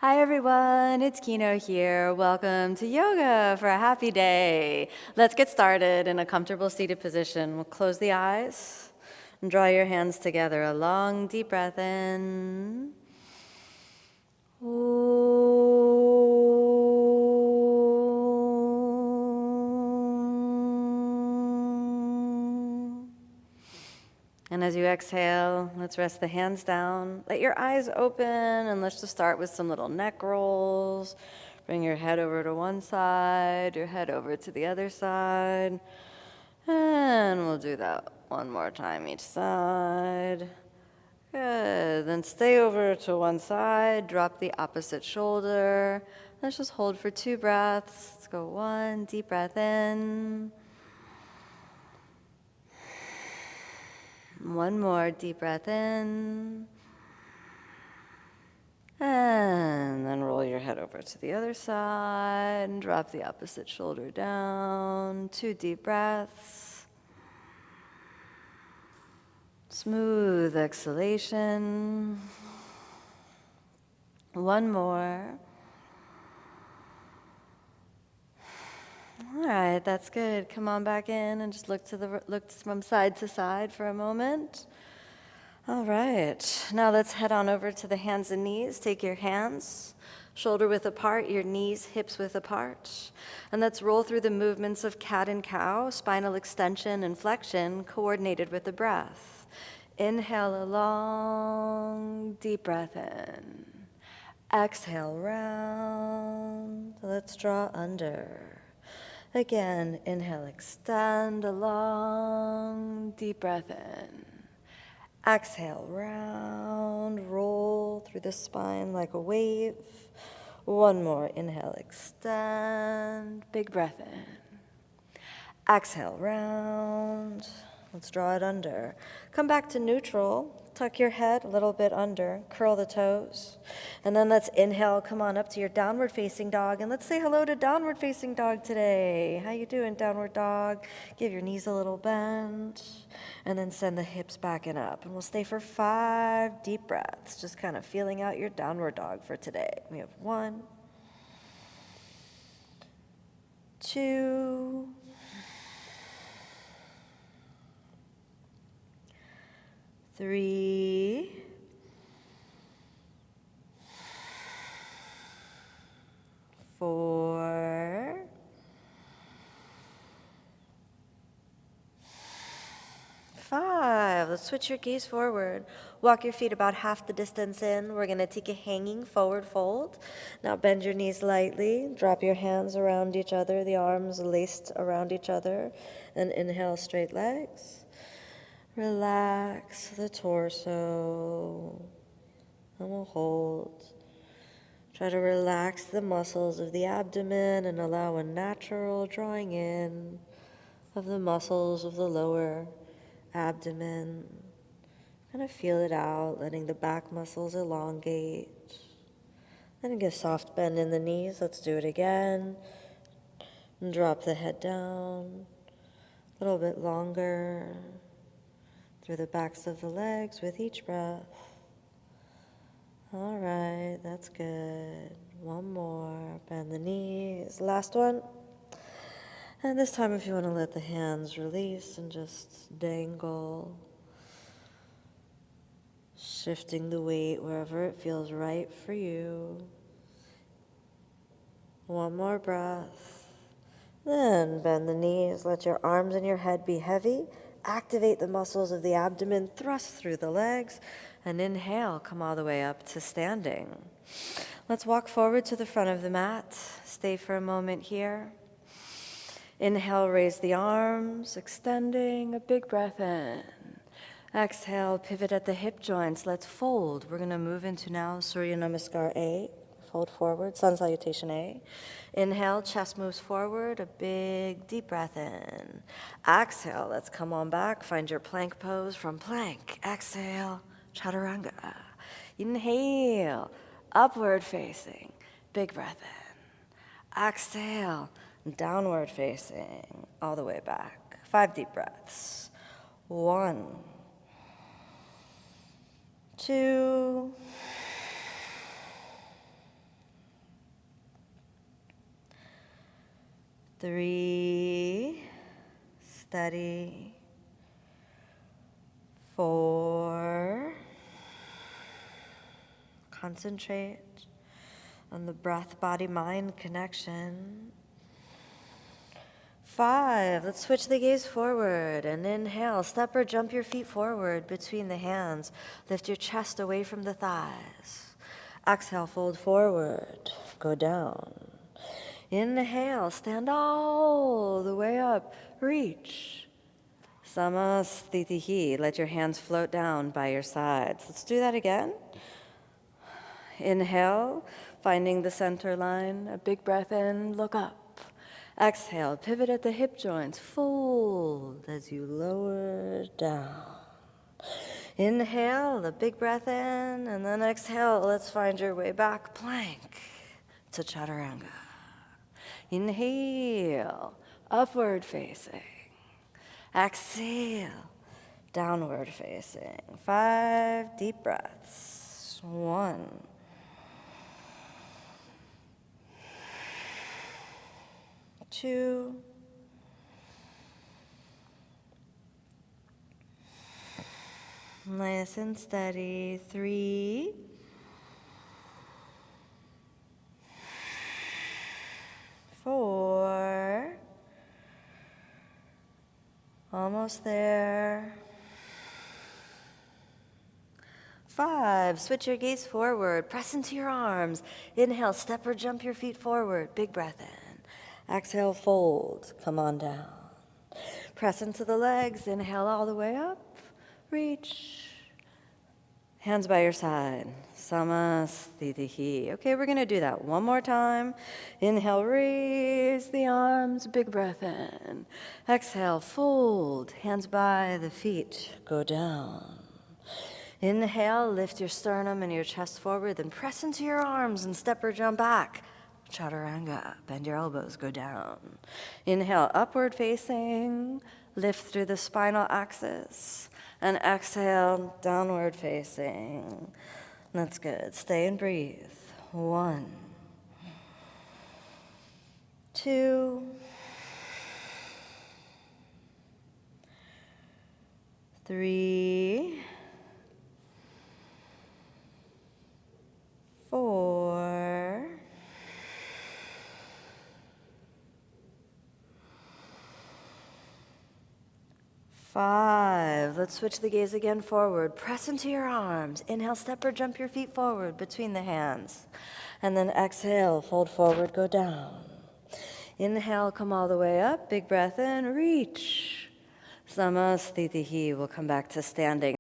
Hi everyone, it's Kino here. Welcome to yoga for a happy day. Let's get started in a comfortable seated position. We'll close the eyes and draw your hands together. A long deep breath in. And as you exhale, let's rest the hands down. Let your eyes open, and let's just start with some little neck rolls. Bring your head over to one side, your head over to the other side. And we'll do that one more time each side. Good. Then stay over to one side, drop the opposite shoulder. Let's just hold for 2 breaths. Let's go 1, deep breath in. One more deep breath in. And then roll your head over to the other side and drop the opposite shoulder down. 2 deep breaths. Smooth exhalation. One more. All right, that's good. Come on back in and just look from side to side for a moment. All right, now let's head on over to the hands and knees. Take your hands, shoulder width apart, your knees, hips width apart. And let's roll through the movements of cat and cow, spinal extension and flexion, coordinated with the breath. Inhale a long, deep breath in. Exhale, round. Let's draw under. Again, inhale, extend a long, deep breath in. Exhale, round, roll through the spine like a wave. One more, inhale, extend, big breath in. Exhale, round. Let's draw it under. Come back to neutral. Tuck your head a little bit under. Curl the toes. And then let's inhale. Come on up to your downward facing dog. And let's say hello to downward facing dog today. How you doing, downward dog? Give your knees a little bend. And then send the hips back and up. And we'll stay for 5 deep breaths. Just kind of feeling out your downward dog for today. We have 1, 2, 3, 4, 5. Let's switch your gaze forward. Walk your feet about half the distance in. We're going to take a hanging forward fold. Now bend your knees lightly. Drop your hands around each other, the arms laced around each other. And inhale, straight legs. Relax the torso, and we'll hold. Try to relax the muscles of the abdomen and allow a natural drawing in of the muscles of the lower abdomen. Kind of feel it out, letting the back muscles elongate. Then get a soft bend in the knees. Let's do it again. And drop the head down a little bit longer. Through the backs of the legs with each breath. All right, that's good. One more, bend the knees. Last one. And this time if you want to let the hands release and just dangle. Shifting the weight wherever it feels right for you. One more breath. Then bend the knees, let your arms and your head be heavy. Activate the muscles of the abdomen, thrust through the legs, and inhale, come all the way up to standing. Let's walk forward to the front of the mat. Stay for a moment here. Inhale, raise the arms, extending, a big breath in. Exhale, pivot at the hip joints. Let's fold. We're going to move into now Surya Namaskar A. Fold forward, Sun Salutation A. Inhale, chest moves forward, a big deep breath in. Exhale, let's come on back, find your plank pose from plank. Exhale, chaturanga. Inhale, upward facing, big breath in. Exhale, downward facing, all the way back. 5 deep breaths. 1, 2, 3, steady, 4, concentrate on the breath-body-mind connection. 5, let's switch the gaze forward and inhale, step or jump your feet forward between the hands. Lift your chest away from the thighs. Exhale, fold forward, go down. Inhale, stand all the way up, reach. Samastitihi, let your hands float down by your sides. Let's do that again. Inhale, finding the center line, a big breath in, look up. Exhale, pivot at the hip joints, fold as you lower down. Inhale, a big breath in, and then exhale, let's find your way back, plank to chaturanga. Inhale, upward facing. Exhale, downward facing. 5 deep breaths. 1. 2. Nice and steady. 3. 4. Almost there. 5, switch your gaze forward, press into your arms. Inhale, step or jump your feet forward, big breath in. Exhale, fold, come on down. Press into the legs, inhale all the way up, reach. Hands by your side, samastitihi. Okay, we're gonna do that one more time. Inhale, raise the arms, big breath in. Exhale, fold, hands by the feet, go down. Inhale, lift your sternum and your chest forward, then press into your arms and step or jump back. Chaturanga, bend your elbows, go down. Inhale, upward facing, lift through the spinal axis. And exhale, downward facing. That's good. Stay and breathe. 1, 2, 3, 4, 5. Let's switch the gaze again forward. Press into your arms. Inhale, step or jump your feet forward between the hands. And then exhale, fold forward, go down. Inhale, come all the way up. Big breath in, reach. Samastitihi. We'll come back to standing.